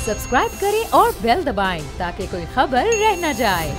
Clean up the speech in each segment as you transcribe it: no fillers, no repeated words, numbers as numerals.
Subscribe करें और bell दबाएं ताकि कोई खबर रह न जाए।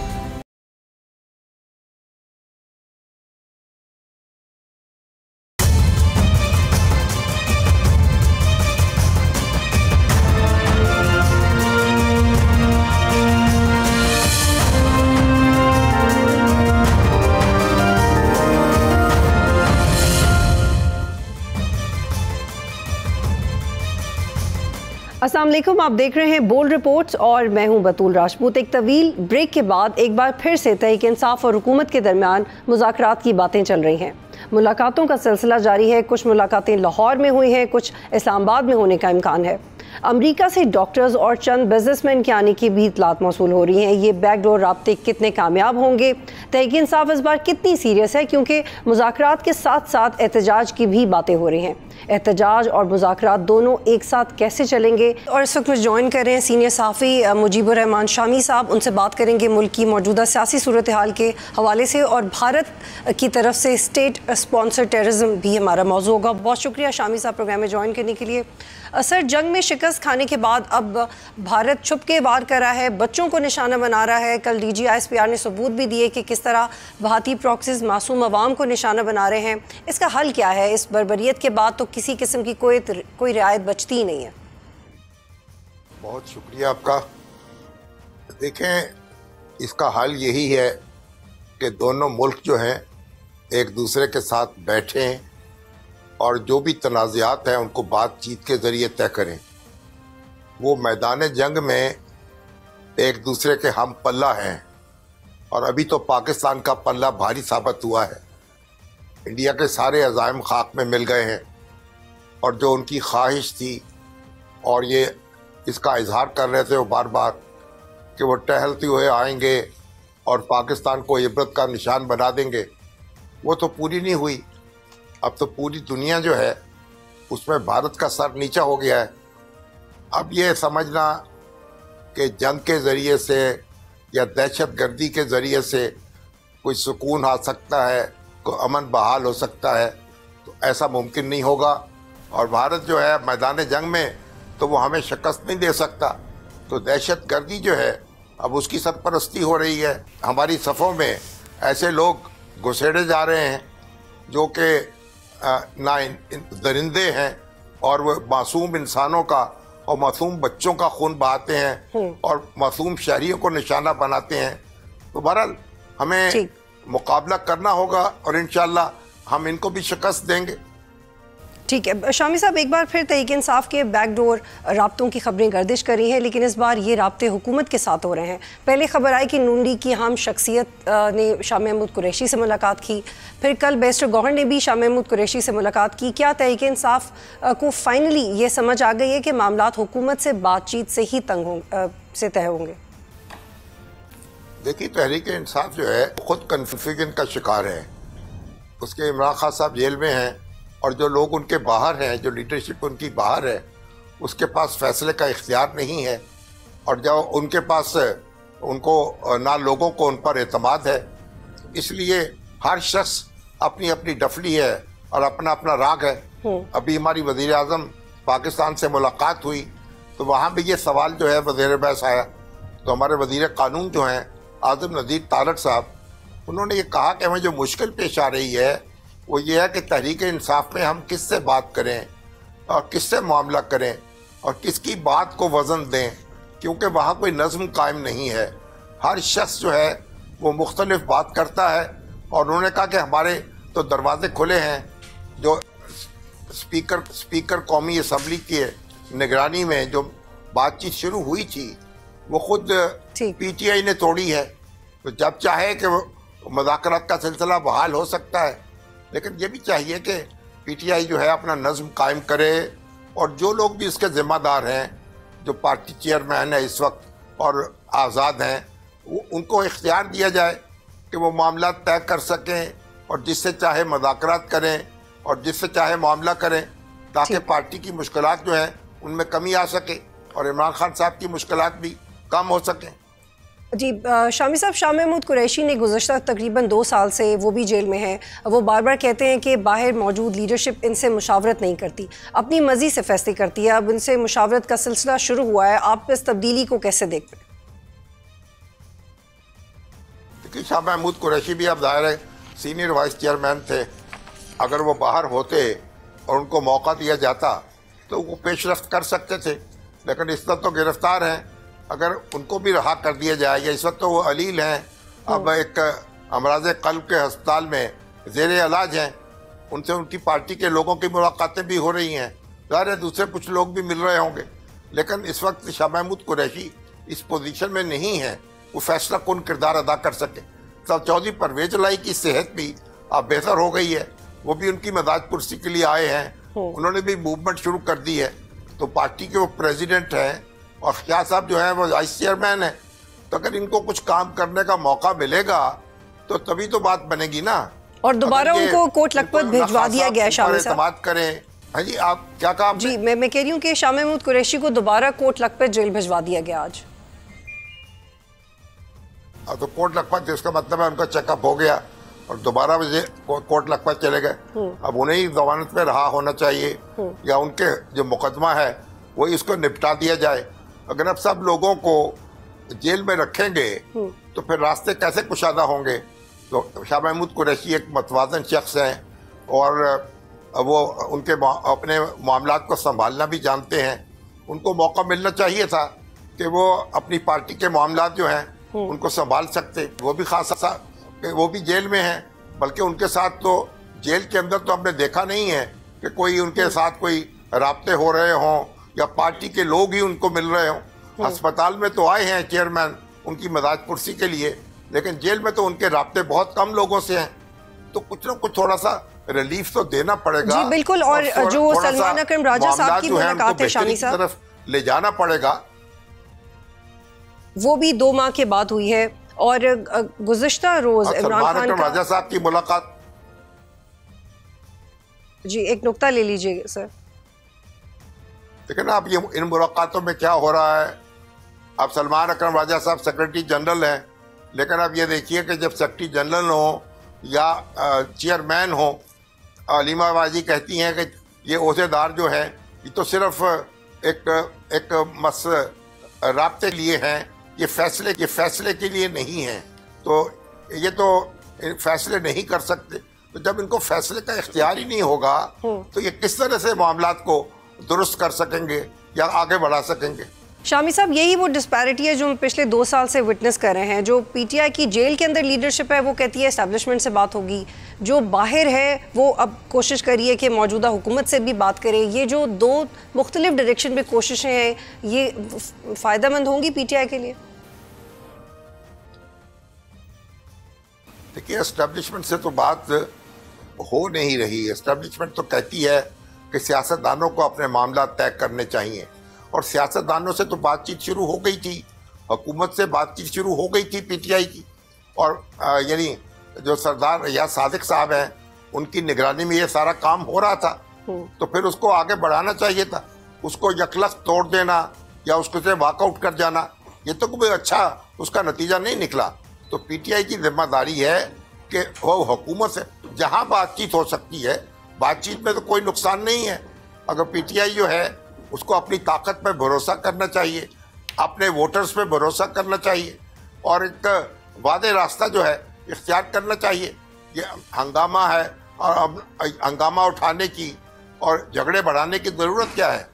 अस्सलाम वालेकुम, आप देख रहे हैं बोल्ड रिपोर्ट्स और मैं हूं बतूल राजपूत। एक तवील ब्रेक के बाद एक बार फिर से तहरीक इंसाफ और हुकूमत के दरमियान मुज़ाकरात की बातें चल रही हैं। मुलाकातों का सिलसिला जारी है। कुछ मुलाकातें लाहौर में हुई हैं, कुछ इस्लामाबाद में होने का इम्कान है। अमरीका से डॉक्टर्स और चंद बिजनेसमैन के आने की भी इतलात मौसूल हो रही हैं। ये बैकडोर राब्ते कितने कामयाब होंगे? तहरीक इंसाफ इस बार कितनी सीरियस है? क्योंकि मुज़ाकरात के साथ साथ एहतजाज की भी बातें हो रही हैं। एहतजाज और मुज़ाकरात दोनों एक साथ कैसे चलेंगे? और इस वक्त ज्वाइन कर रहे हैं सीनियर सहाफ़ी मुजीबुर रहमान शामी साहब। उनसे बात करेंगे मुल्क की मौजूदा सियासी सूरत हाल के हवाले से, और भारत की तरफ से स्टेट स्पॉन्सर टेररिज्म भी हमारा मौजू होगा। बहुत शुक्रिया शामी साहब प्रोग्राम में ज्वाइन करने के लिए। सर, जंग में शिकस्त खाने के बाद अब भारत छुप के वार कर रहा है, बच्चों को निशाना बना रहा है। कल DGISPR ने सबूत भी दिए कि किस तरह भारतीय प्रॉक्सीज मासूम अवाम को निशाना बना रहे हैं। इसका हल क्या है? इस बर्बरियत के बाद तो किसी किस्म की कोई रियायत बचती ही नहीं है। बहुत शुक्रिया आपका। देखें, इसका हल यही है कि दोनों मुल्क जो हैं एक दूसरे के साथ बैठें और जो भी तनाज़ात हैं उनको बातचीत के ज़रिए तय करें। वो मैदान जंग में एक दूसरे के हम पल्ला हैं, और अभी तो पाकिस्तान का पल्ला भारी साबित हुआ है। इंडिया के सारे अज़ाइम खाक में मिल गए हैं, और जो उनकी ख्वाहिश थी और ये इसका इजहार कर रहे थे वो बार बार कि वो टहलते हुए आएंगे और पाकिस्तान को इबरत का निशान बना देंगे, वो तो पूरी नहीं हुई। अब तो पूरी दुनिया जो है उसमें भारत का सर नीचा हो गया है। अब ये समझना कि जंग के ज़रिए से या दहशत गर्दी के ज़रिए से कोई सुकून आ सकता है, कोई अमन बहाल हो सकता है, तो ऐसा मुमकिन नहीं होगा। और भारत जो है मैदान जंग में तो वो हमें शिकस्त नहीं दे सकता। तो दहशत गर्दी जो है अब उसकी सरपरस्ती हो रही है। हमारी सफ़ों में ऐसे लोग घुसेड़े जा रहे हैं जो कि ना दरिंदे हैं, और वो मासूम इंसानों का और मासूम बच्चों का खून बहाते हैं और मासूम शहरियों को निशाना बनाते हैं। तो बहरहाल हमें मुकाबला करना होगा और इंशाअल्लाह हम इनको भी शिकस्त देंगे। ठीक है शामी साहब, एक बार फिर तहरीक इंसाफ के बैकडोर राब्तों की खबरें गर्दिश करी हैं, लेकिन इस बार ये राब्ते हुकूमत के साथ हो रहे हैं। पहले खबर आई कि नून लीग की अहम शख्सियत ने शाह महमूद कुरैशी से मुलाकात की, फिर कल बैरिस्टर गौहर ने भी शाह महमूद कुरैशी से मुलाकात की। क्या तहरीक इंसाफ को फाइनली ये समझ आ गई है कि मामलात हुकूमत से बातचीत से ही से तय होंगे? देखिए, तहरीक इंसाफ जो है खुद कन्फ्यूजन का शिकार है। उसके इमरान खान साहब जेल में हैं, और जो लोग उनके बाहर हैं, जो लीडरशिप उनकी बाहर है, उसके पास फैसले का इख्तियार नहीं है। और जब उनके पास उनको ना लोगों को उन पर एतमाद है, इसलिए हर शख्स अपनी अपनी डफली है और अपना अपना राग है। अभी हमारी वज़ीर आज़म पाकिस्तान से मुलाकात हुई तो वहाँ भी ये सवाल जो है वज़ीर बहस आया। तो हमारे वज़ीर कानून जो हैं आज़म नज़ीर तारक साहब, उन्होंने ये कहा कि हमें जो मुश्किल पेश आ रही है वो ये है कि तहरीक इंसाफ में हम किससे बात करें और किससे मामला करें और किसकी बात को वज़न दें, क्योंकि वहाँ कोई नज़्म कायम नहीं है। हर शख्स जो है वो मुख्तलिफ बात करता है। और उन्होंने कहा कि हमारे तो दरवाजे खुले हैं। जो स्पीकर कौमी असम्बली की निगरानी में जो बातचीत शुरू हुई थी वो खुद PTI ने तोड़ी है। तो जब चाहे कि मुज़ाकरात का सिलसिला बहाल हो सकता है, लेकिन ये भी चाहिए कि PTI जो है अपना नज़्म कायम करे, और जो लोग भी इसके ज़िम्मेदार हैं, जो पार्टी चेयरमैन है इस वक्त और आज़ाद हैं, उनको इख्तियार दिया जाए कि वो मामला तय कर सकें और जिससे चाहे मुज़ाकरात करें और जिससे चाहे मामला करें, ताकि पार्टी की मुश्किलात जो हैं उनमें कमी आ सके और इमरान खान साहब की मुश्किलात भी कम हो सकें। जी शामी साहब, शाह महमूद कुरैशी ने गुज़श्ता तकरीबन 2 साल से वो भी जेल में हैं। वो बार बार कहते हैं कि बाहर मौजूद लीडरशिप इनसे मुशावरत नहीं करती, अपनी मर्जी से फैसले करती है। अब इनसे मुशावरत का सिलसिला शुरू हुआ है, आप इस तब्दीली को कैसे देखते हैं? देखिए, शाह महमूद कुरैशी भी अब ज़ाहिर है सीनियर वाइस चेयरमैन थे। अगर वो बाहर होते और उनको मौका दिया जाता तो वो पेशरफ्त कर सकते थे, लेकिन इस वक्त तो गिरफ्तार हैं। अगर उनको भी रहा कर दिया जाएगा, इस वक्त तो वो अलील हैं, अब एक अमराज क़ल्ब के अस्पताल में ज़ेर इलाज हैं। उनसे उनकी पार्टी के लोगों की मुलाकातें भी हो रही हैं, ज़ाहिर है दूसरे कुछ लोग भी मिल रहे होंगे, लेकिन इस वक्त शाह महमूद कुरैशी इस पोजीशन में नहीं है वो फैसला कौन किरदार अदा कर सके। तो चौधरी परवेज लाई की सेहत भी अब बेहतर हो गई है, वो भी उनकी मजाज कुर्सी के लिए आए हैं, उन्होंने भी मूवमेंट शुरू कर दी है। तो पार्टी के वो प्रेसिडेंट हैं और ख्या साहब जो है वो वाइस चेयरमैन है। तो अगर इनको कुछ काम करने का मौका मिलेगा तो तभी तो बात बनेगी ना। और दोबारा उनको कोट लखपत भिजवा दिया गया। शामिल साहब बात करें। हाँ जी, आप क्या कहा? जी मैं कह रही हूँ कि शाह महमूद कुरैशी को दोबारा कोट लखपत जेल भिजवा दिया गया आज। तो कोट लखपत जिसका मतलब है उनका चेकअप हो गया और दोबारा कोट लखपत चले गए। अब उन्हें ही जमानत में रहा होना चाहिए या उनके जो मुकदमा है वही इसको निपटा दिया जाए। अगर अब सब लोगों को जेल में रखेंगे तो फिर रास्ते कैसे कुशादा होंगे? तो शाह महमूद कुरैशी एक मतवाज़न शख्स हैं और वो उनके अपने मामलात को संभालना भी जानते हैं। उनको मौका मिलना चाहिए था कि वो अपनी पार्टी के मामलात जो हैं उनको संभाल सकते। वो भी खासा वो भी जेल में हैं, बल्कि उनके साथ तो जेल के अंदर तो हमने देखा नहीं है कि कोई उनके साथ कोई राब्ते हो रहे हों या पार्टी के लोग ही उनको मिल रहे हों। अस्पताल में तो आए हैं चेयरमैन उनकी मजाज कुर्सी के लिए, लेकिन जेल में तो उनके राब्ते बहुत कम लोगों से हैं। तो कुछ ना कुछ थोड़ा सा रिलीफ तो देना पड़ेगा। जी बिल्कुल। और जो सलमान अकरम राजा साहब की मुलाकात है शामी साहब, तरफ ले जाना पड़ेगा। वो भी 2 माह के बाद हुई है और गुज़श्ता रोज इमरान खान का राजा साहब की मुलाकात। जी एक नुक्ता ले लीजिए सर। देखिए ना, अब ये इन मुलाकातों में क्या हो रहा है। अब सलमान अकरम राजा साहब सेक्रेटरी जनरल हैं, लेकिन अब ये देखिए कि जब सेक्रेटरी जनरल हो या चेयरमैन हो, अलीमा बाजी कहती हैं कि ये ओहदेदार जो है ये तो सिर्फ एक राब्ते लिए हैं, ये फैसले के लिए नहीं है। तो ये तो फैसले नहीं कर सकते। तो जब इनको फैसले का इख्तियार ही नहीं होगा तो ये किस तरह से मामलात को दुरुस्त कर सकेंगे या आगे बढ़ा सकेंगे? शामी साहब, यही वो डिस्पैरिटी है जो हम पिछले 2 साल से विटनेस कर रहे हैं। जो पीटीआई की जेल के अंदर लीडरशिप है वो कहती है एस्टैब्लिशमेंट से बात होगी, जो बाहर है वो अब कोशिश करिए कि मौजूदा हुकूमत से भी बात करें। ये जो 2 मुख्तलिफ डायरेक्शन में कोशिशें हैं, ये फ़ायदेमंद होंगी पीटीआई के लिए? देखिए, एस्टैब्लिशमेंट से तो बात हो नहीं रही। एस्टैब्लिशमेंट तो कहती है कि सियासतदानों को अपने मामला तय करने चाहिए, और सियासतदानों से तो बातचीत शुरू हो गई थी, हुकूमत से बातचीत शुरू हो गई थी पीटीआई की। और यानी जो सरदार रियाज सादिक साहब हैं उनकी निगरानी में ये सारा काम हो रहा था, तो फिर उसको आगे बढ़ाना चाहिए था। उसको यकलख तोड़ देना या उसको से वॉकआउट कर जाना, ये तो कोई अच्छा उसका नतीजा नहीं निकला। तो पीटीआई की जिम्मेदारी है कि वो हुकूमत से जहाँ बातचीत हो सकती है, बातचीत में तो कोई नुकसान नहीं है। अगर पीटीआई जो है उसको अपनी ताकत पर भरोसा करना चाहिए, अपने वोटर्स पे भरोसा करना चाहिए और एक वादे रास्ता जो है इख्तियार करना चाहिए। ये हंगामा है और अब हंगामा उठाने की और झगड़े बढ़ाने की ज़रूरत क्या है?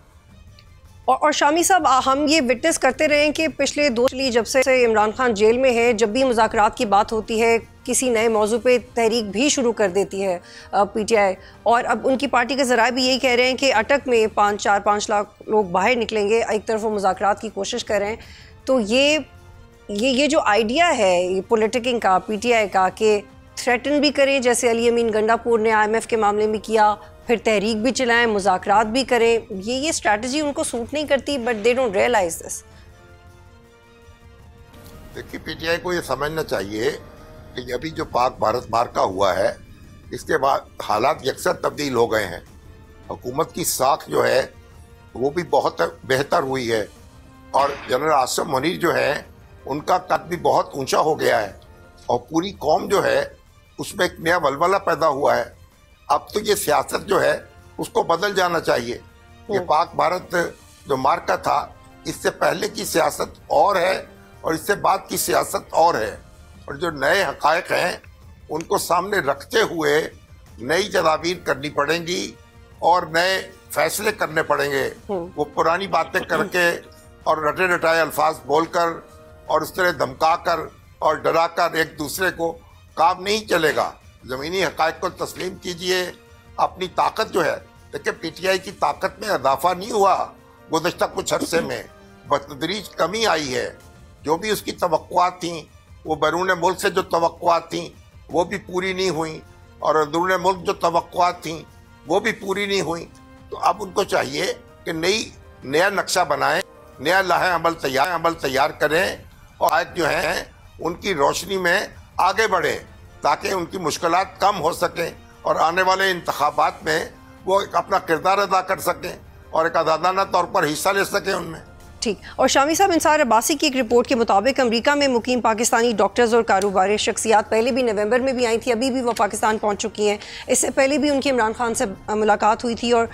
और शामी साहब, हम ये विटनेस करते रहे कि पिछले 2 साल जब से इमरान खान जेल में है, जब भी मुज़ाकरात की बात होती है किसी नए मौजू पे तहरीक भी शुरू कर देती है पीटीआई। और अब उनकी पार्टी के ज़राए भी यही कह रहे हैं कि अटक में 5 लाख लोग बाहर निकलेंगे। एक तरफ वो मुज़ाकरात की कोशिश कर रहे हैं। तो ये जो आइडिया है ये पॉलिटिकिंग का पीटीआई का कि थ्रेटन भी करें, जैसे अली अमीन गंडापुर ने IMF के मामले में किया, फिर तहरीक भी चलाएं, मुज़ाकरात भी करें, ये स्ट्रैटेजी उनको सूट नहीं करती, but they don't realize this. देखिए, पीटीआई को ये समझना चाहिए कि अभी जो पाक भारत मार्का हुआ है इसके बाद हालात यकसर तब्दील हो गए हैं। हुकूमत की साख जो है वो भी बहुत बेहतर हुई है और जनरल आसिम मुनीर जो है उनका कद भी बहुत ऊंचा हो गया है और पूरी कौम जो है उसमें एक नया वलवला पैदा हुआ है। अब तो ये सियासत जो है उसको बदल जाना चाहिए। ये पाक भारत जो मार्का था, इससे पहले की सियासत और है और इससे बाद की सियासत और है, और जो नए हकायक हैं उनको सामने रखते हुए नई तदाबीर करनी पड़ेंगी और नए फैसले करने पड़ेंगे। वो पुरानी बातें करके और रटे रटाए अल्फाज बोलकर और उस तरह धमका कर और डरा कर एक दूसरे को काम नहीं चलेगा। ज़मीनी हकायक को तस्लीम कीजिए। अपनी ताकत जो है, देखिए पीटीआई की ताकत में इजाफा नहीं हुआ गुज़श्ता कुछ अरसे में, बतदरीज कमी आई है। जो भी उसकी तवक्कुआत थी, वो बैरून मुल्क से जो तवक्कुआत थी वो भी पूरी नहीं हुई, और अंदरून मुल्क जो तवक्कुआत थी वो भी पूरी नहीं हुई। तो अब उनको चाहिए कि नया नक्शा बनाएं, नया लाहे अमल तैयार करें और आज जो हैं उनकी रोशनी में आगे बढ़े ताकि उनकी मुश्किलात कम हो सकें और आने वाले इंतखाबात में वो अपना किरदार अदा कर सकें और एक आज़ादाना तौर पर हिस्सा ले सकें उनमें। ठीक। और शामी साहब, इंसार अब्बासी की एक रिपोर्ट के मुताबिक अमेरिका में मुकीम पाकिस्तानी डॉक्टर्स और कारोबारी शख्सियात पहले भी नवंबर में भी आई थी, अभी भी वो पाकिस्तान पहुंच चुकी हैं। इससे पहले भी उनकी इमरान खान से मुलाकात हुई थी और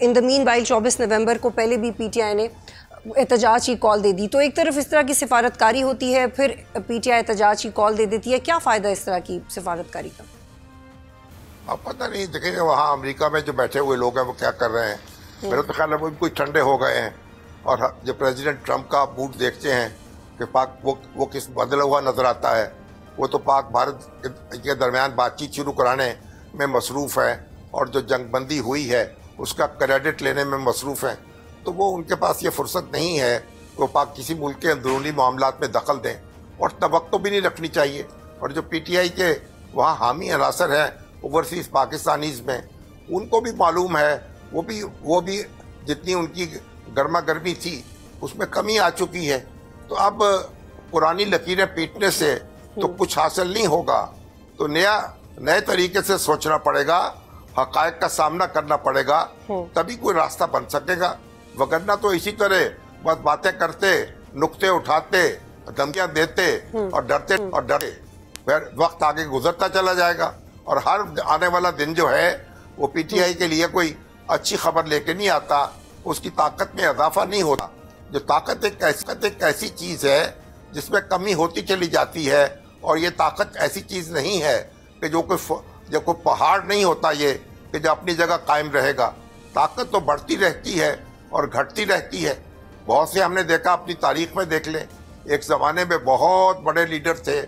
इन द मीन वाइल 24 नवंबर को पहले भी पीटीआई ने एहतजाज की कॉल दे दी। तो एक तरफ इस तरह की सिफारतकारी होती है, फिर पीटीआई एहतजाज की कॉल दे देती है। क्या फ़ायदा इस तरह की सिफारतकारी का? अब पता नहीं, देखेंगे वहाँ अमेरिका में जो बैठे हुए लोग हैं वो क्या कर रहे हैं। मेरा तो ख्याल है वो कुछ ठंडे हो गए हैं और जो प्रेसिडेंट ट्रंप का मूड देखते हैं कि पाक वो किस बदला हुआ नज़र आता है। वो तो पाक भारत के दरमियान बातचीत शुरू कराने में मसरूफ़ है और जो जंगबंदी हुई है उसका क्रेडिट लेने में मसरूफ़ है। तो वो उनके पास ये फुर्सत नहीं है कि वो पाक किसी मुल्क के अंदरूनी मामलात में दखल दें, और तवक्को भी नहीं रखनी चाहिए। और जो पीटीआई के वहाँ हामी अनासर हैं ओवरसीज़ पाकिस्तानीज़ में, उनको भी मालूम है, वो भी जितनी उनकी गर्मा गर्मी थी उसमें कमी आ चुकी है। तो अब पुरानी लकीरें पीटने से तो कुछ हासिल नहीं होगा। तो नए तरीके से सोचना पड़ेगा, हकायक का सामना करना पड़ेगा, तभी कोई रास्ता बन सकेगा। वगरना तो इसी तरह बस बातें करते, नुक्ते उठाते, धमकियां देते और डरते फिर वक्त आगे गुजरता चला जाएगा और हर आने वाला दिन जो है वो पीटीआई के लिए कोई अच्छी खबर लेके नहीं आता। उसकी ताकत में इजाफा नहीं होता। जो ताकत एक ऐसी चीज़ है जिसमें कमी होती चली जाती है, और ये ताकत ऐसी चीज़ नहीं है कि जो कोई पहाड़ नहीं होता ये कि जो अपनी जगह कायम रहेगा। ताकत तो बढ़ती रहती है और घटती रहती है। बहुत से हमने देखा, अपनी तारीख में देख लें, एक ज़माने में बहुत बड़े लीडर थे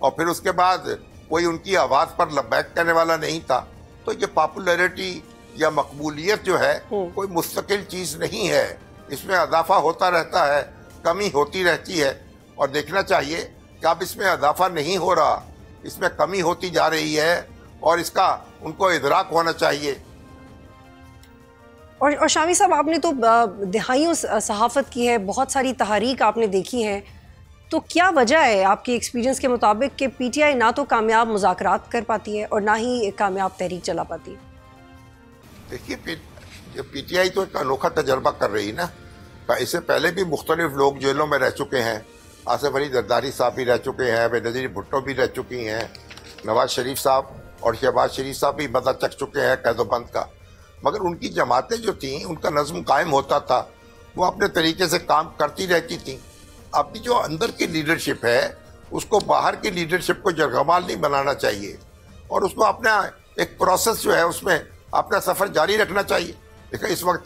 और फिर उसके बाद कोई उनकी आवाज़ पर लबैक करने वाला नहीं था। तो ये पॉपुलैरिटी या मकबूलियत जो है कोई मुस्तकिल चीज़ नहीं है, इसमें इजाफा होता रहता है, कमी होती रहती है। और देखना चाहिए कि अब इसमें इजाफा नहीं हो रहा, इसमें कमी होती जा रही है और इसका उनको इदराक होना चाहिए। और शामी साहब, आपने तो दहाइयों सहाफ़त की है, बहुत सारी तहरीक आपने देखी है, तो क्या वजह है आपके एक्सपीरियंस के मुताबिक कि पीटीआई ना तो कामयाब मुज़ाकरात कर पाती है और ना ही एक कामयाब तहरीक चला पाती है? देखिए, पीटीआई तो एक अनोखा तजर्बा कर रही है ना। इससे पहले भी मुख्तलिफ लोग जेलों में रह चुके हैं। आसिफ अली जरदारी साहब भी रह चुके हैं, बेनज़ीर भुट्टो भी रह चुकी हैं, नवाज शरीफ साहब और शहबाज शरीफ साहब भी मज़ा चख चुके हैं कैदोबंद का। मगर उनकी जमातें जो थीं, उनका नज़्म कायम होता था, वो अपने तरीके से काम करती रहती थीं। अभी जो अंदर की लीडरशिप है उसको बाहर की लीडरशिप को जरगमाल नहीं बनाना चाहिए और उसको अपना एक प्रोसेस जो है उसमें अपना सफ़र जारी रखना चाहिए। देखिए, इस वक्त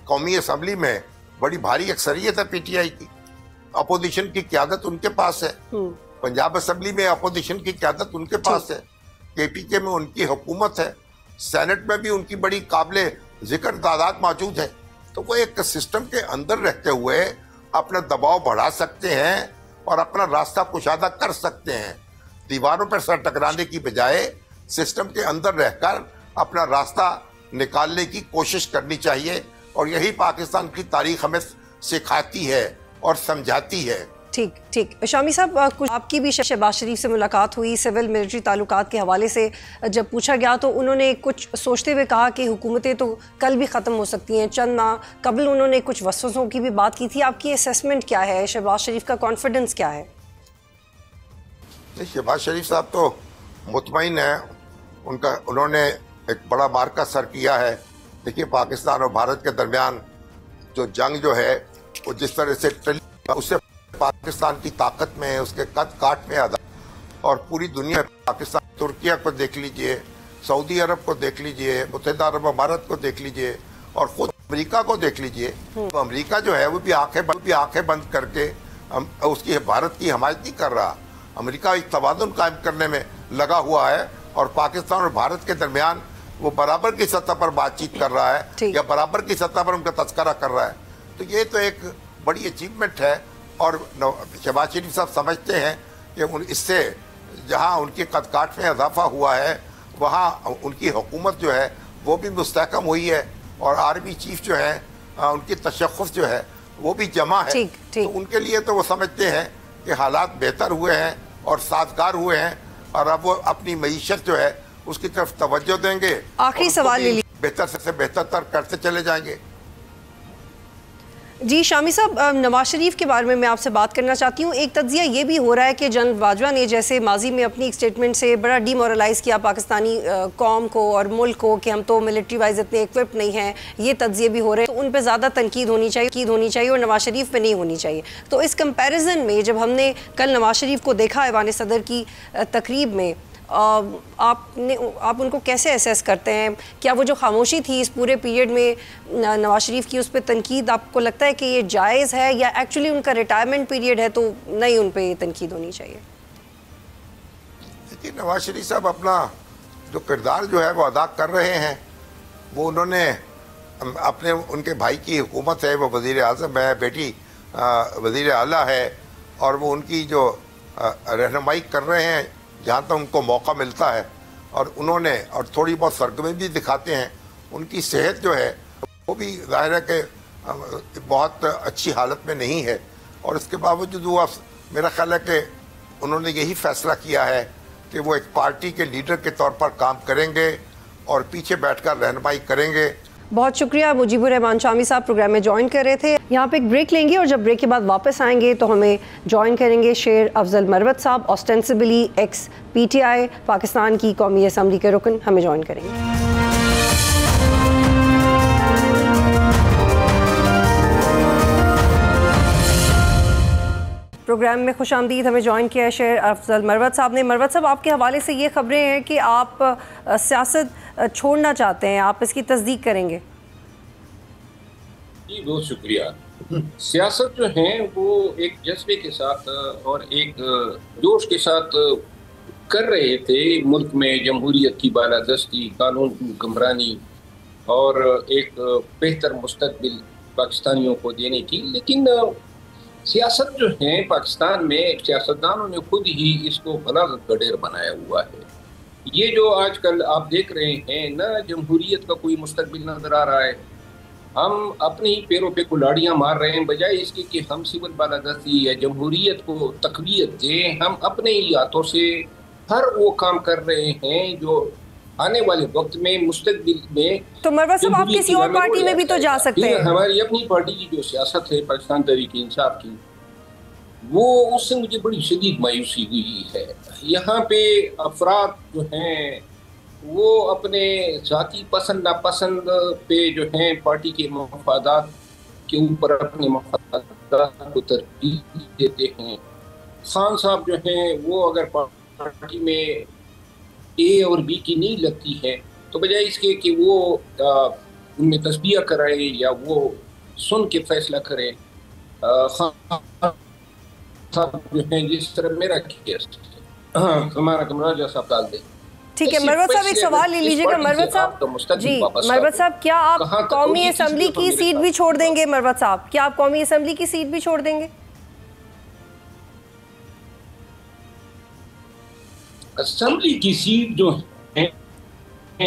कौमी असम्बली में बड़ी भारी अक्सरियत है पीटीआई की, अपोजिशन की क़यादत उनके पास है। पंजाब असम्बली में अपोजिशन की क़यादत उनके पास है, केपीके में उनकी हुकूमत है, सेनेट में भी उनकी बड़ी काबिल जिक्र तादाद मौजूद है। तो वो एक सिस्टम के अंदर रहते हुए अपना दबाव बढ़ा सकते हैं और अपना रास्ता कुशादा कर सकते हैं। दीवारों पर सर टकराने की बजाय सिस्टम के अंदर रहकर अपना रास्ता निकालने की कोशिश करनी चाहिए, और यही पाकिस्तान की तारीख हमें सिखाती है और समझाती है। ठीक ठीक। शामी साहब, कुछ आपकी भी शहबाज शरीफ से मुलाकात हुई, सिविल मिलिट्री ताल्लुकात के हवाले से जब पूछा गया तो उन्होंने कुछ सोचते हुए कहा कि हुकूमतें तो कल भी ख़त्म हो सकती हैं। चंद माह कबल उन्होंने कुछ वसवसों की भी बात की थी। आपकी असेसमेंट क्या है? शहबाज शरीफ का कॉन्फिडेंस क्या है? शहबाज शरीफ साहब तो मुतमईन है, उन्होंने एक बड़ा मार्का सर किया है। देखिए, पाकिस्तान और भारत के दरमियान जो जंग जो है वो जिस तरह से उससे पाकिस्तान की ताकत में, उसके कद काट में आधा, और पूरी दुनिया में पाकिस्तान, तुर्किया को देख लीजिए, सऊदी अरब को देख लीजिए, मुत्तहिदा अरब अमारात को देख लीजिए, और खुद अमेरिका को देख लीजिए। तो अमेरिका जो है वो भी आंखें बंद करके उसकी भारत की हिमायत नहीं कर रहा। अमेरिका एक तवाज़ुन कायम करने में लगा हुआ है और पाकिस्तान और भारत के दरमियान वो बराबर की सतह पर बातचीत कर रहा है या बराबर की सतह पर उनका तस्करा कर रहा है। तो ये तो एक बड़ी अचीवमेंट है और शहबाज शरीफ साहब समझते हैं कि इससे जहाँ उनके कदकाठ में इजाफा हुआ है वहाँ उनकी हुकूमत जो है वो भी मुस्तहकम हुई है और आर्मी चीफ जो है उनकी तशख्खुस जो है वो भी जमा है। तो उनके लिए तो वो समझते हैं कि हालात बेहतर हुए हैं और साजगार हुए हैं और अब वो अपनी मईशत जो है उसकी तरफ तवज्जो देंगे। आखिरी सवाल ले लीजिए। बेहतर से बेहतर करते चले जाएंगे। जी शामी साहब, नवाज शरीफ के बारे में मैं आपसे बात करना चाहती हूँ। एक तज्जिया ये भी हो रहा है कि जनरल बाजवा ने जैसे माजी में अपनी एक स्टेटमेंट से बड़ा डीमोरलाइज़ किया पाकिस्तानी कौम को और मुल्क को कि हम तो मिलिट्री वाइज इतने इक्विप्ड नहीं हैं, ये तज्जिए भी हो रहे हैं। तो उन पर ज़्यादा तनकीद होनी चाहिए और नवाज शरीफ पे नहीं होनी चाहिए। तो इस कंपैरिजन में जब हमने कल नवाज शरीफ को देखा ऐवान सदर की तकरीब में, आप उनको कैसे असेस करते हैं? क्या वो जो खामोशी थी इस पूरे पीरियड में नवाज शरीफ की, उस पर तनकीद आपको लगता है कि ये जायज़ है या एक्चुअली उनका रिटायरमेंट पीरियड है तो नहीं उन पर तनकीद होनी चाहिए? देखिए, नवाज शरीफ साहब अपना जो किरदार जो है वो अदा कर रहे हैं। वो उन्होंने अपने उनके भाई की हुकूमत है, वो वज़ीर आज़म है, बेटी वज़ीर आला है और वो उनकी जो रहनुमाई कर रहे हैं जहाँ तक उनको मौका मिलता है और उन्होंने और थोड़ी बहुत सरगर्मी भी दिखाते हैं। उनकी सेहत जो है वो भी ज़ाहिर है कि बहुत अच्छी हालत में नहीं है और इसके बावजूद वो मेरा ख्याल है कि उन्होंने यही फैसला किया है कि वो एक पार्टी के लीडर के तौर पर काम करेंगे और पीछे बैठकर रहनुमाई करेंगे। बहुत शुक्रिया। मुजीबुर रहमान शामी साहब प्रोग्राम में ज्वाइन कर रहे थे। यहाँ पे एक ब्रेक लेंगे और जब ब्रेक के बाद वापस आएंगे तो हमें ज्वाइन करेंगे शेर अफजल मरवत साहब, ऑस्टेंसिबली एक्स PTI पाकिस्तान की कौमी असम्बली के रुकन, हमें ज्वाइन करेंगे। प्रोग्राम में खुशामदीद। हमें ज्वाइन किया है शेर अफजल मरवत साहब ने। मरवत साहब, आपके हवाले से ये खबरें हैं कि आप सियासत छोड़ना चाहते हैं, आप इसकी तस्दीक करेंगे? जी बहुत शुक्रिया। सियासत जो है वो एक जज्बे के साथ और एक जोश के साथ कर रहे थे मुल्क में जमहूरियत की बालादस्ती, कानून की हुक्मरानी और एक बेहतर मुस्तकबिल पाकिस्तानियों को देने की। लेकिन सियासत जो है पाकिस्तान में सियासतदानों ने खुद ही इसको भला गडेर बनाया हुआ है। ये जो आजकल आप देख रहे हैं ना, जमहूरियत का कोई मुस्तकबिल नजर आ रहा है। हम अपने ही पैरों पे कुल्हाड़ियाँ मार रहे हैं, बजाय इसके कि हम सिविल बालादस्ती या जमहूरियत को तकवीयत दें। हम अपने ही हाथों से हर वो काम कर रहे हैं जो आने वाले वक्त में मुस्तकबिल में। तो मरवत साहब, आप किसी और पार्टी में भी तो जा सकते हैं। हमारी अपनी पार्टी की जो सियासत है पाकिस्तान तहरीक-ए-इंसाफ की, वो उससे मुझे बड़ी शदीद मायूसी हुई है। यहाँ पे अफराद जो हैं वो अपने ज़ाती पसंद नापसंद पे जो हैं पार्टी के मफादात के ऊपर अपने मफादात को तरजीह देते हैं। खान साहब जो हैं वो अगर पार्टी में A और B की नहीं लगती है तो बजाय इसके कि वो उनमें तस्बिया कराए या वो सुन के फैसला करें, खान साहब जो हैं जिस तरह मेरा केस हमारा कमराजा साहब डाल दें। ठीक है मरवत साहब, एक सवाल ले लीजिएगा। मरवत साहब जी, मरवत साहब, क्या आप कौमी असम्बली की सीट भी छोड़ देंगे? मरवत साहब, क्या आप कौमी असम्बली की सीट भी छोड़ देंगे? असम्बली की सीट जो है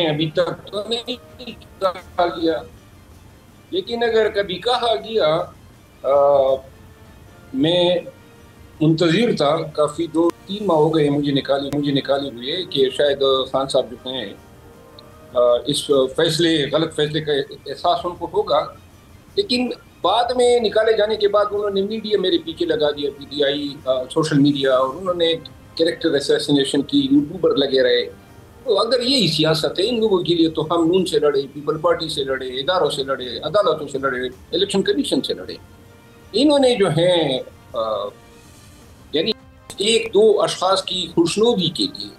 अभी तक तो नहीं कहा गया, लेकिन अगर कभी कहा गया मैं मुंतजिर था, काफ़ी 2-3 माह हो गए मुझे निकाले हुए कि शायद खान साहब जो हैं इस गलत फैसले का एहसास उनको होगा, लेकिन बाद में निकाले जाने के बाद उन्होंने मीडिया मेरे पीछे लगा दिया, पीटीआई, सोशल मीडिया, और उन्होंने कैरेक्टर असैसिनेशन की, यूट्यूबर लगे रहे। तो अगर यही सियासत है इन लोगों के लिए, तो हम नून से लड़े, पीपल पार्टी से लड़े, इदारों से लड़े, अदालतों से लड़े, इलेक्शन कमीशन से लड़े। इन्होंने जो है यानी 1-2 अशखास की खुशनुदी के लिए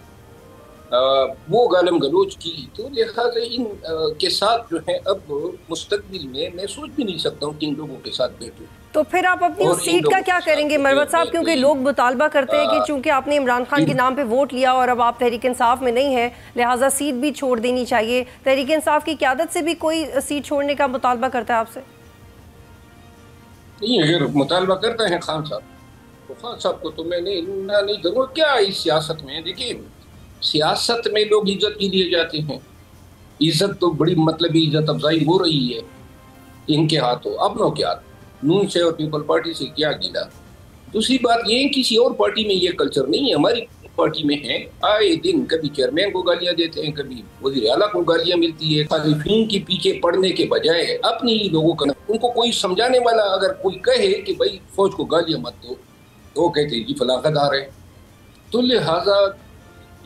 वो गालम गलोच की, तो लिहाजा इन के साथ जो है अब मुस्तकबिल में मैं सोच भी नहीं सकता हूँ कि इन लोगों के साथ बैठूं। तो फिर आप अपनी उस सीट का क्या करेंगे मरवत साहब, क्योंकि लोग मुतालबा करते हैं कि चूंकि आपने इमरान खान के नाम पे वोट लिया और अब आप तहरीक इंसाफ में नहीं है, लिहाजा सीट भी छोड़ देनी चाहिए। तहरीक इंसाफ की क़यादत से भी कोई सीट छोड़ने का मुतालबा करता है आपसे? नहीं, अगर मुतालबा करते हैं खान साहब, तो खान साहब को तो मैंने नहीं दूंगा। क्या इस सियासत में, देखिए सियासत में लोग इज्जत भी दिए जाते हैं, इज्जत तो बड़ी मतलबी इज्जत अफजाई हो रही है इनके हाथों, अपनों के हाथ, नून से और पीपल पार्टी से क्या गिला। दूसरी बात ये, किसी और पार्टी में ये कल्चर नहीं है, हमारी पार्टी में है। आए दिन कभी चेयरमैन को गालियां देते हैं, कभी वजीर आला को गालियां मिलती है। खालिफीन के पीछे पड़ने के बजाय अपने ही लोगों का, उनको कोई समझाने वाला अगर कोई कहे कि भाई फौज को गालियां मत दो, तो वो कहते हैं जी फलां गद्दार है। तो लिहाजा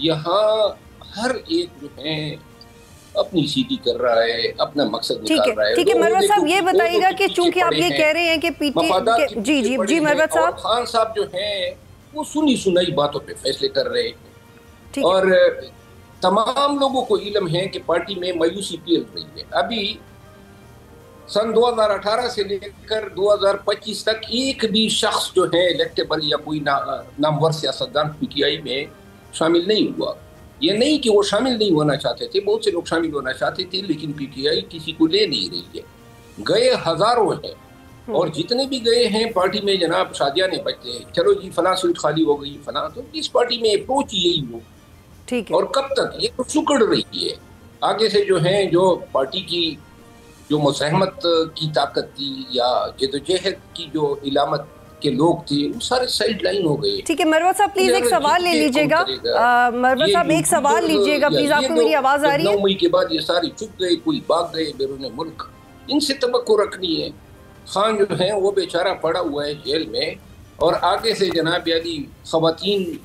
यहाँ हर एक जो है अपनी सीधी कर रहा है, अपना मकसद निकाल रहा है। ठीक है मरवत साहब, ये बताइएगा कि चूंकि आप ये कह रहे हैं कि जी मरवत साहब, खान साहब जो हैं वो सुनी सुनाई बातों पे फैसले कर रहे हैं, और तमाम लोगों को इल्म है कि पार्टी में मायूसी फैल रही है। अभी सन 2018 से लेकर 2025 तक एक भी शख्स जो है इलेक्टेबल या कोई नामवर सियासतदान पीटीआई में शामिल नहीं हुआ। ये नहीं कि वो शामिल नहीं होना चाहते थे, बहुत से लोग शामिल होना चाहते थे, लेकिन पीटीआई किसी को ले नहीं रही है। गए हजारों हैं, और जितने भी गए हैं पार्टी में जनाब शादियां ने बचते हैं, चलो जी फलां सीट खाली हो गई फलां, तो इस पार्टी में अप्रोच यही हो। ठीक है, और कब तक ये तो सुकड़ रही है। आगे से जो है, जो पार्टी की जो मुज़ाहमत की ताकत थी या जदोजहद की जो इलामत के लोग थे, वो सारे साइड लाइन हो गए। ठीक है मरवत साहब, प्लीज एक सवाल ले लीजिएगा। मरवत साहब एक सवाल लीजिएगा प्लीज, आपको मेरी आवाज आ रही है? 9 मई के बाद ये सारे चुप गए, कोई भाग गए बैरून मुल्क। इनसे तवक्को रखनी है। खान जो है वो बेचारा पड़ा हुआ है जेल में, और आगे से जनाब यादी खवातीन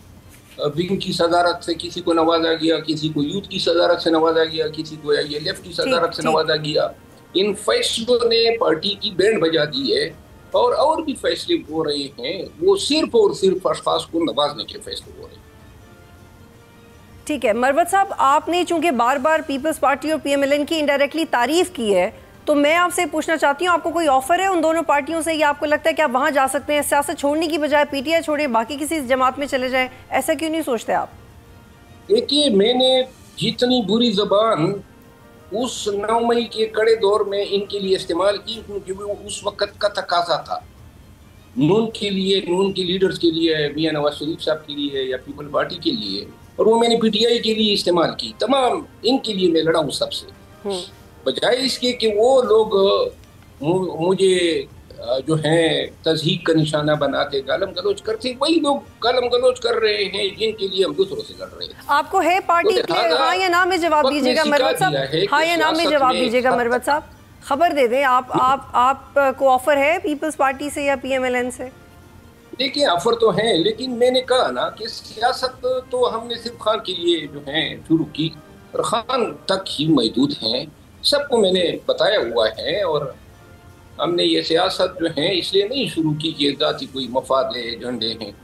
विंग की सदारत से किसी को नवाजा गया, किसी को यूथ की सदारत से नवाजा गया, किसी को ILF की सदारत से नवाजा गया। इन फैसलों ने पार्टी की बैंड बजा दी है, और भी फैसले हो रहे हैं, वो सिर्फ और सिर्फ अशखास को नवाजने के फैसले हो रहे हैं। ठीक है मरवत साहब, आपने चूंकि बार बार पीपल्स पार्टी और PMLN की इनडायरेक्टली तारीफ की है, तो मैं आपसे पूछना चाहती हूँ, आपको कोई ऑफर है उन दोनों पार्टियों से, या आपको लगता है कि आप वहाँ जा सकते हैं, सियासत छोड़ने की बजाय PTI छोड़ें, बाकी किसी जमात में चले जाएं? ऐसा क्यों नहीं सोचते आप? देखिए, मैंने जितनी बुरी जबान उस 9 मई के कड़े दौर में इनके लिए इस्तेमाल की, क्योंकि वो उस वक्त का तकाजा था नून के लिए, नून के लीडर्स के लिए, मियां नवाज शरीफ साहब के लिए या पीपल पार्टी के लिए, और वो मैंने PTI के लिए इस्तेमाल की। तमाम इनके लिए मैं लड़ा हूँ सबसे, बजाय इसके कि वो लोग मुझे जो है तज़हीक का निशाना बनाते, गालम गलोच करते, वही लोग गालम गलोच कर रहे हैं जिनके लिए हम दूसरों से लड़ रहे हैं। आपको है पार्टी के लिए हाँ या ना में जवाब दीजिएगा मरवत साहब, हाँ या ना में जवाब दीजिएगा मरवत साहब, खबर दे दें। आप को ऑफर है पीपल्स पार्टी से या PMLN से? देखिए ऑफर तो है, लेकिन मैंने कहा ना कि सियासत तो हमने सिर्फ खान के लिए जो है शुरू की, और खान तक ही महदूद हैं, सबको मैंने बताया हुआ है। और हमने ये सियासत जो है इसलिए नहीं शुरू की कि जाती कोई मफाद है, एजेंडे हैं।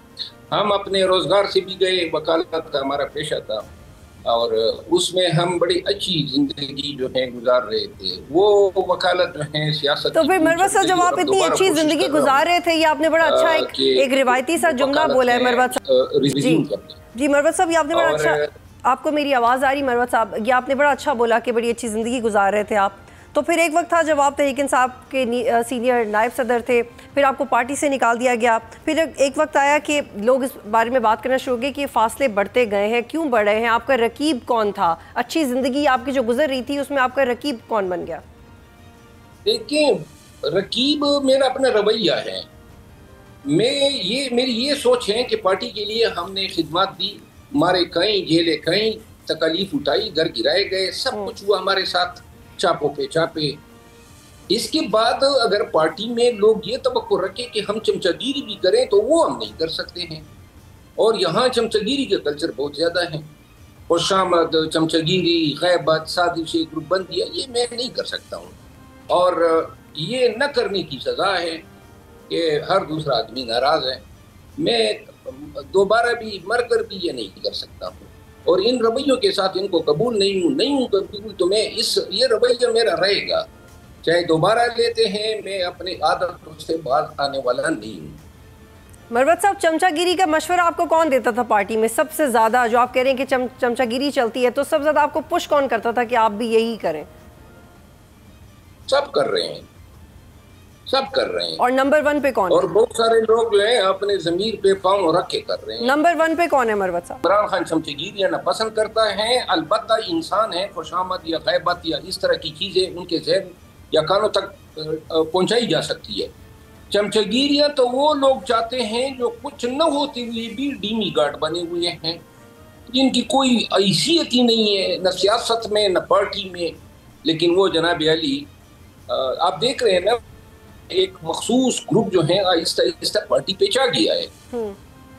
हम अपने रोजगार से भी गए, वकालत का हमारा पेशा था, और उसमें हम बड़ी अच्छी जिंदगी जो है गुजार रहे थे। वो वकालत जो है सियासत। तो फिर मरवत साहब, जब आप इतनी अच्छी जिंदगी गुजार रहे थे, ये आपने बड़ा अच्छा एक रिवायती सा जुमला बोला है मरवत साहब। जी मरवत साहब, ये आपने बड़ा अच्छा, आपको मेरी आवाज़ आ रही मरवत साहब? ये आपने बड़ा अच्छा बोला कि बड़ी अच्छी ज़िंदगी गुजार रहे थे आप। तो फिर एक वक्त था जब आप तहरीक इंसाफ के सीनियर नायब सदर थे, फिर आपको पार्टी से निकाल दिया गया, फिर एक वक्त आया कि लोग इस बारे में बात करना शुरू हो गए कि फासले बढ़ते गए हैं, क्यों बढ़ रहे हैं, आपका रकीब कौन था? अच्छी ज़िंदगी आपकी जो गुजर रही थी उसमें आपका रकीब कौन बन गया? देखिए, रकीब मेरा अपना रवैया है। मेरी ये सोच है कि पार्टी के लिए हमने खिदमत दी, मारे कहीं जेले कहीं, तकलीफ उठाई, घर गिराए गए, सब कुछ हुआ हमारे साथ, चापों पे चापे। इसके बाद अगर पार्टी में लोग ये तवक्को रखें कि हम चमचागिरी भी करें तो वो हम नहीं कर सकते हैं। और यहाँ चमचागिरी का कल्चर बहुत ज़्यादा है, खुशामद, चमचागिरी, गैबत, साजिशें, ग्रुपबंदियाँ, ये मैं नहीं कर सकता हूँ। और ये न करने की सज़ा है कि हर दूसरा आदमी नाराज़ है। मैं दोबारा भी मर कर भी ये नहीं कर सकता हूँ, और इन रवैयों के साथ इनको कबूल नहीं हूँ कबूल, तो मैं ये रवैया मेरा रहेगा, चाहे दोबारा लेते हैं, मैं अपनी आदत से बाहर आने वाला नहीं हूँ। मरवत साहब, चमचागिरी का मशवरा आपको कौन देता था पार्टी में सबसे ज्यादा? जो आप कह रहे हैं कि चमचागिरी चलती है, तो सबसे ज्यादा आपको पुश कौन करता था कि आप भी यही करें? सब कर रहे हैं, सब कर रहे हैं। और नंबर 1 पे कौन? और बहुत सारे लोग जो है अपने जमीर पे पांव रख के कर रहे हैं। नंबर 1 पे कौन है मरवत साहब? इमरान खान चमचागिरी ना पसंद करता है, अलबत्ता इंसान है, खुशामद या गैबत या इस तरह की चीजें उनके ज़हन या कानों तक पहुंचाई जा सकती है। चमचागिरियां तो वो लोग चाहते हैं जो कुछ न होते हुए भी डीमी गार्ड बने हुए हैं, जिनकी कोई हैसियत ही नहीं है, न सियासत में न पार्टी में। लेकिन वो जनाब अली, आप देख रहे हैं ना, एक मखसूस ग्रुप जो है आहिस्ता आहिस्ता पार्टी पे जा गया है।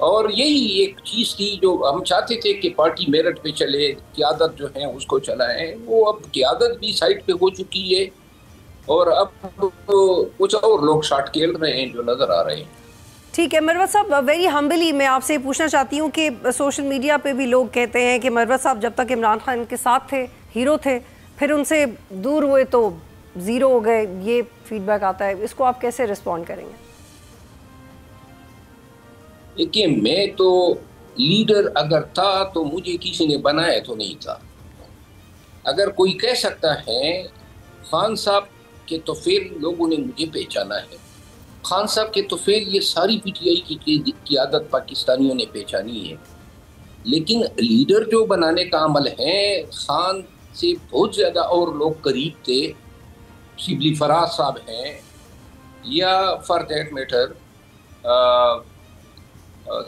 और यही एक चीज थी जो हम चाहते थे कि पार्टी मेरिट पे चले, क़यादत जो है उसको चलाएं। वो अब क़यादत भी साइड पे हो चुकी है, और अब कुछ और लोग शाट खेल रहे हैं जो नजर आ रहे हैं। ठीक है मरवत साहब, वेरी हम्बली मैं आपसे पूछना चाहती हूँ कि सोशल मीडिया पे भी लोग कहते हैं कि मरवत साहब जब तक इमरान खान के साथ थे हीरो थे, फिर उनसे दूर हुए तो ज़ीरो हो गए, ये फीडबैक आता है। इसको आप कैसे रिस्पॉन्ड करेंगे? देखिए, मैं तो लीडर अगर था तो मुझे किसी ने बनाया तो नहीं था। अगर कोई कह सकता है खान साहब के तो फिर लोगों ने मुझे पहचाना है, खान साहब के तो फिर ये सारी पीटीआई की क़यादत पाकिस्तानियों ने पहचानी है। लेकिन लीडर जो बनाने का अमल है, खान से बहुत ज़्यादा और लोग करीब थे। शिबली फराज साहब हैं, या फॉर दैट मैटर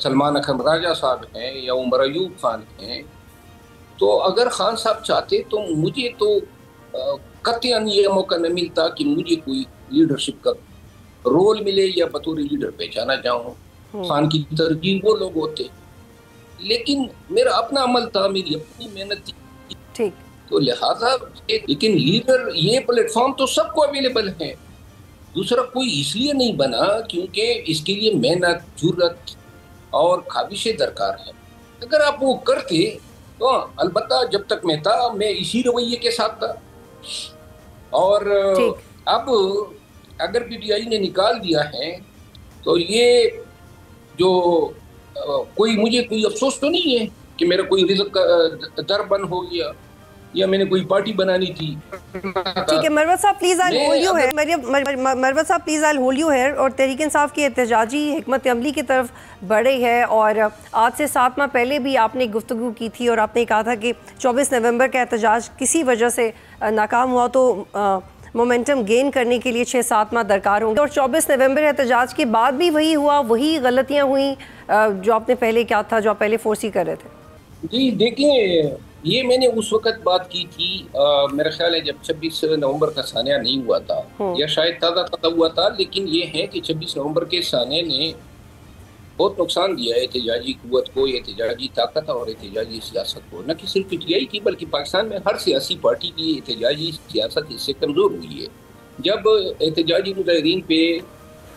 सलमान अकरम राजा साहब हैं, या उमर अयूब खान हैं। तो अगर खान साहब चाहते तो मुझे तो कतई ये मौका न मिलता कि मुझे कोई लीडरशिप का रोल मिले या बतौर लीडर पहचाना जाऊं। खान की तरजीह वो लोग होते, लेकिन मेरा अपना अमल था, मेरी अपनी मेहनत थी। ठीक, तो लिहाजा लेकिन लीडर ये प्लेटफॉर्म तो सबको अवेलेबल है। दूसरा कोई इसलिए नहीं बना क्योंकि इसके लिए मेहनत, जुर्रत और काबिशें दरकार है। अगर आप वो करते तो अलबत्ता जब तक मैं था मैं इसी रवैये के साथ था। और अब अगर पीटीआई ने निकाल दिया है तो ये जो मुझे कोई अफसोस तो नहीं है कि मेरा कोई रिज़्क़ का दर बंद हो गया या मैंने कोई पार्टी बनानी थी। ठीक है Marwat sahab, please I hold you here. Marwat sahab please I hold you here. और तहरीक इंसाफ की एहतजाजी हिकमत अमली की तरफ बढ़े है, और आज से 7 माह पहले भी आपने गुफ्तगू की थी और आपने कहा था कि 24 नवंबर का एहतजाज किसी वजह से नाकाम हुआ तो मोमेंटम गेन करने के लिए 6-7 माह दरकार होंगे। और 24 नवंबर एहतजाज के बाद भी वही हुआ, वही गलतियाँ हुई जो आपने पहले क्या था, जो आप पहले फोर्सी कर रहे थे। जी देखिए, ये मैंने उस वक्त बात की थी, मेरा ख्याल है जब 26 नवंबर का सानिया नहीं हुआ था, या शायद ताज़ा हुआ था। लेकिन ये है कि 26 नवंबर के सानिया ने बहुत नुकसान दिया है एहतजाजी कुव्वत को, एहतजाजी ताकत और एहतजाजी सियासत को। न कि सिर्फ पीटीआई की बल्कि पाकिस्तान में हर सियासी पार्टी की एहतजाजी सियासत इससे कमज़ोर हुई है। जब एहतजाजी मुजाहिरीन पे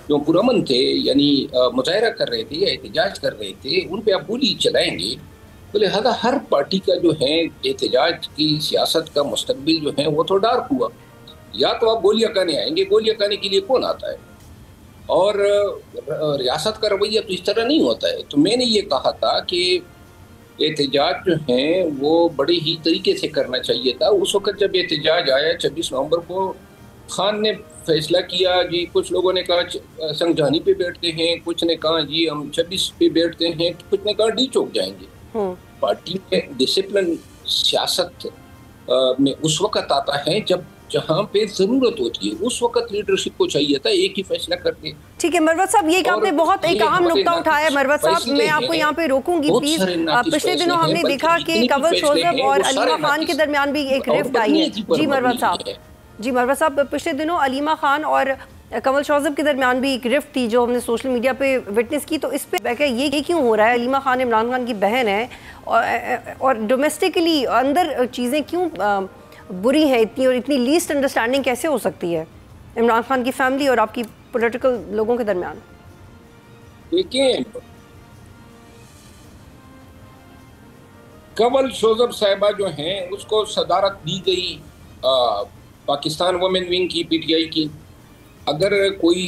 जो पुरअमन थे, यानी मुजाहरा कर रहे थे या एहतजाज कर रहे थे, उन पर आप गोली चलाएंगे, तो लिहाजा हर पार्टी का जो है एहतजाज की सियासत का मुस्तकबिल जो है वो तो डार्क हुआ। या तो आप गोलियां खाने आएंगे, गोलियां खाने के लिए कौन आता है, और रियासत का रवैया तो इस तरह नहीं होता है। तो मैंने ये कहा था कि एहतजाज जो है वो बड़े ही तरीके से करना चाहिए था। उस वक्त जब एहतजाज आया 26 नवंबर को, खान ने फैसला किया जी, कुछ लोगों ने कहा संगजानी पे बैठते हैं, कुछ ने कहा जी हम 26 पे बैठते हैं, कुछ ने कहा डी चौक जाएंगे। पार्टी में डिसिप्लिन सियासत में उस वक्त आता है जब जहां पे जरूरत होती है उस वक्त लीडरशिप को चाहिए था एक ही फैसला करके। ठीक है मरवत साहब, ये आपने बहुत एक अहम नुक्ता उठाया। मरवत साहब, मैं आपको यहाँ पे रोकूंगी प्लीज। पिछले दिनों हमने देखा कि कंवल शोजब और अलीमा खान के दरमियान भी एक रिफ्ट आई है। जी मरवत साहब, जी मरवत साहब, पिछले दिनों अलीमा खान और कंवल शोजब के दरमियान भी एक रिफ्ट थी जो हमने सोशल मीडिया पे विटनेस की। तो इस पे ये क्यों हो रहा है? अलीमा खान इमरान खान की बहन है और डोमेस्टिकली अंदर चीज़ें क्यों बुरी हैं इतनी, और इतनी लीस्ट अंडरस्टैंडिंग कैसे हो सकती है इमरान खान की फैमिली और आपकी पॉलिटिकल लोगों के दरमियान? देखिए, कंवल शोजब साहिबा जो हैं उसको सदारत दी गई पाकिस्तान वुमेन विंग की, पीटीआई की। अगर कोई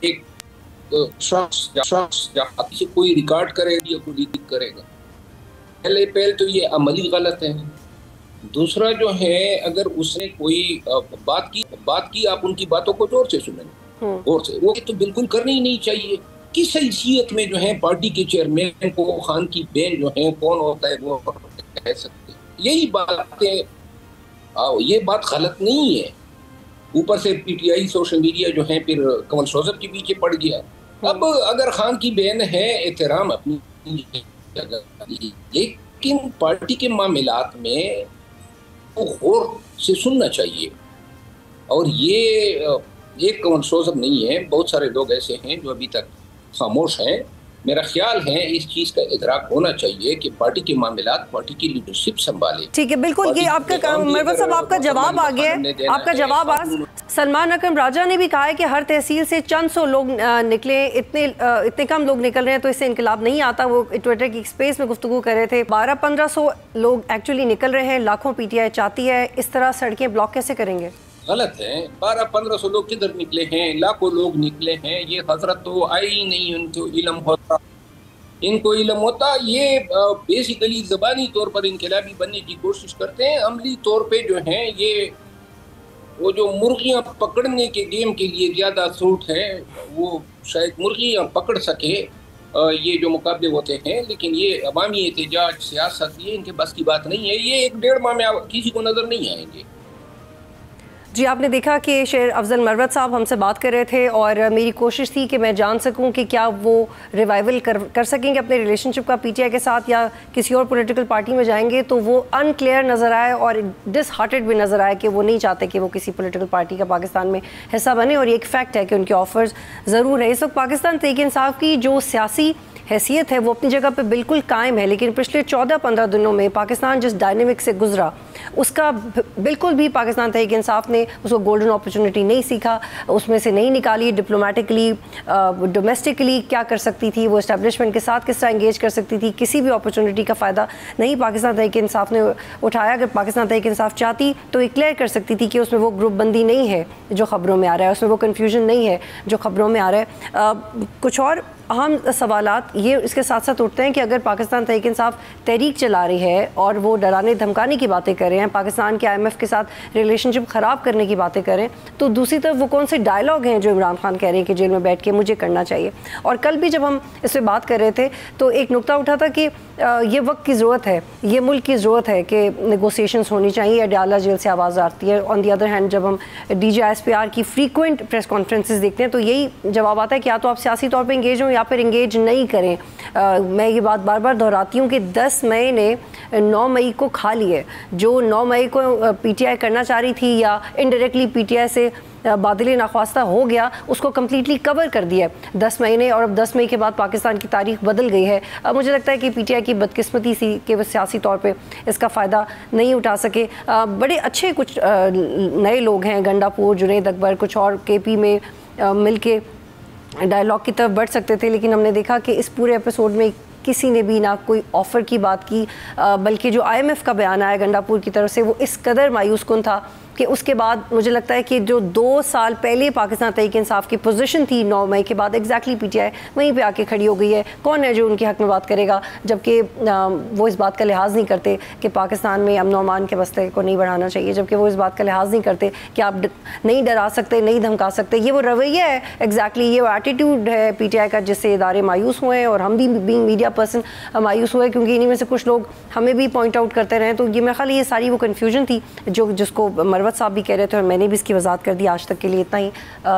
एक शख्स से कोई रिकॉर्ड करेगा या कोई लीक करेगा, पहले तो ये अमली गलत है। दूसरा जो है, अगर उसने कोई बात की आप उनकी बातों को जोर से सुनें, गौर से, वो तो बिल्कुल करनी ही नहीं चाहिए। किस हैसियत में जो है पार्टी के चेयरमैन को खान की बहन जो है कौन होता है वो कह सकते? यही बातें, ये बात गलत नहीं है। ऊपर से पीटीआई सोशल मीडिया जो है फिर कंवल शोजब के पीछे पड़ गया। अब अगर खान की बहन है, एहतराम अपनी जगह, लेकिन पार्टी के मामलात में वो गौर से सुनना चाहिए। और ये एक कंवल शोजब नहीं है, बहुत सारे लोग ऐसे हैं जो अभी तक खामोश हैं। मेरा ख्याल है इस चीज का इदराक होना चाहिए कि पार्टी के मामलात पार्टी की लीडरशिप संभाले। ठीक है, बिल्कुल। ये आपका मरवत साहब, आपका जवाब आ गया है, आपका जवाब आ। सलमान अकरम राजा ने भी कहा है कि हर तहसील से चंद सौ लोग निकले, इतने कम लोग निकल रहे हैं तो इससे इनकलाब नहीं आता। वो ट्विटर की स्पेस में गुफ्तगू कर रहे थे। 1200-1500 लोग एक्चुअली निकल रहे हैं, लाखों पीटीआई चाहती है। इस तरह सड़कें ब्लॉक कैसे करेंगे? गलत है। 1200-1500 लोग किधर निकले हैं? लाखों लोग निकले हैं। ये हजरत तो आई ही नहीं, उनको इल्म होता, इनको इल्म होता। ये बेसिकली ज़बानी तौर पर इनकलाबी बनने की कोशिश करते हैं। अमली तौर पे जो है ये वो जो मुर्गियां पकड़ने के गेम के लिए ज़्यादा सूट है, वो शायद मुर्गियां पकड़ सके ये जो मुकाबले होते हैं। लेकिन ये अवामी एहतजाज, सियासत, ये इनके बस की बात नहीं है। ये 1-1.5 माह में किसी को नज़र नहीं आएंगे। जी, आपने देखा कि शेर अफजल मरवत साहब हमसे बात कर रहे थे और मेरी कोशिश थी कि मैं जान सकूं कि क्या वो रिवाइवल कर सकेंगे अपने रिलेशनशिप का पीटीआई के साथ या किसी और पॉलिटिकल पार्टी में जाएंगे। तो वो अनक्लियर नज़र आए और डिसहार्टेड भी नज़र आए कि वो नहीं चाहते कि वो किसी पॉलिटिकल पार्टी का पाकिस्तान में हिस्सा बने। और ये एक फैक्ट है कि उनके ऑफर्स ज़रूर है। इस वक्त पाकिस्तान तहरीक-ए-इंसाफ की जो सियासी हैसियत है वो अपनी जगह पे बिल्कुल कायम है, लेकिन पिछले 14-15 दिनों में पाकिस्तान जिस डायनेमिक से गुजरा उसका बिल्कुल भी पाकिस्तान तहरीक-ए-इंसाफ ने उसको गोल्डन अपॉर्चुनिटी नहीं सीखा, उसमें से नहीं निकाली। डिप्लोमेटिकली, डोमेस्टिकली क्या कर सकती थी, वो इस्टेब्लिशमेंट के साथ किस तरह इंगेज कर सकती थी, किसी भी अपॉर्चुनिटी का फ़ायदा नहीं पाकिस्तान तहरीक-ए-इंसाफ ने उठाया। अगर पाकिस्तान तहरीक-ए-इंसाफ चाहती तो ये क्लियर कर सकती थी कि उसमें वो ग्रुप बंदी नहीं है जो ख़बरों में आ रहा है, उसमें वो कन्फ्यूजन नहीं है जो ख़बरों में आ रहा है। कुछ और अहम सवालात ये इसके साथ साथ उठते हैं कि अगर पाकिस्तान तहरीक-ए-इंसाफ तहरीक चला रही है और वो डराने धमकाने की बातें कर रहे हैं, पाकिस्तान के IMF के साथ रिलेशनशिप ख़राब करने की बातें करें, तो दूसरी तरफ वो कौन से डायलॉग हैं जो इमरान खान कह रहे हैं कि जेल में बैठ के मुझे करना चाहिए। और कल भी जब हम इस पर बात कर रहे थे तो एक नुक्ता उठा था कि ये वक्त की ज़रूरत है, ये मुल्क की ज़रूरत है कि नेगोशिएशंस होनी चाहिए। अडयाला जेल से आवाज़ आती है। ऑन दी अदर हैंड जब हम DGISPR की फ्रीक्वेंट प्रेस कॉन्फ्रेंसेस देखते हैं तो यही जवाब आता है कि या तो आप सियासी तौर पर इंगेज हों या फिर इंगेज नहीं करें। मैं ये बात बार बार दोहराती हूँ कि 10 मई ने 9 मई को खा लिए। जो 9 मई को PTI करना चाह रही थी या इनडायरेक्टली PTI से बादल नाख्वास्ता हो गया, उसको कम्प्लीटली कवर कर दिया 10 मई ने। और अब 10 मई के बाद पाकिस्तान की तारीख बदल गई है। अब मुझे लगता है कि PTI की बदकिस्मती सी कि वो सियासी तौर पे इसका फ़ायदा नहीं उठा सके। बड़े अच्छे कुछ नए लोग हैं, गंडापुर, जुनैद अकबर, कुछ और KP में मिल के डायलॉग की तरफ बढ़ सकते थे, लेकिन हमने देखा कि इस पूरे एपिसोड में किसी ने भी ना कोई ऑफ़र की बात की, बल्कि जो IMF का बयान आया गंडापुर की तरफ से वो इस कदर मायूस कुन था कि उसके बाद मुझे लगता है कि जो 2 साल पहले पाकिस्तान तहरीक-ए-इंसाफ की पोजीशन थी 9 मई के बाद एग्जैक्टली PTI वहीं पे आके खड़ी हो गई है। कौन है जो उनके हक़ में बात करेगा, जबकि वो इस बात का लिहाज नहीं करते कि पाकिस्तान में अमन अमान के बस्ते को नहीं बढ़ाना चाहिए, जबकि वो इस बात का लिहाज नहीं करते कि आप नहीं डरा सकते, नहीं धमका सकते। ये वो रवैया है एग्जैक्टली, ये वो एटीट्यूड है PTI का जिससे इदारे मायूस हुए हैं और हम भी बीइंग मीडिया पर्सन मायूस हुए, क्योंकि इन्हीं में से कुछ लोग हमें भी पॉइंट आउट करते रहे। तो ये मेरे ख्याल ये सारी वो कन्फ्यूजन थी जो जिसको मरवत मोहम्मद साहब भी कह रहे थे और मैंने भी इसकी वजाहत कर दी। आज तक के लिए इतना ही,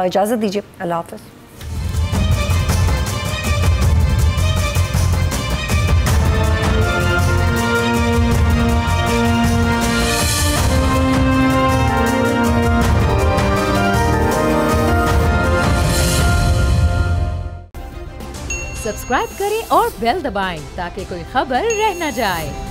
इजाज़त दीजिए, अल्लाह हाफ़िज़। सब्सक्राइब करें और बेल दबाएं ताकि कोई खबर रह न जाए।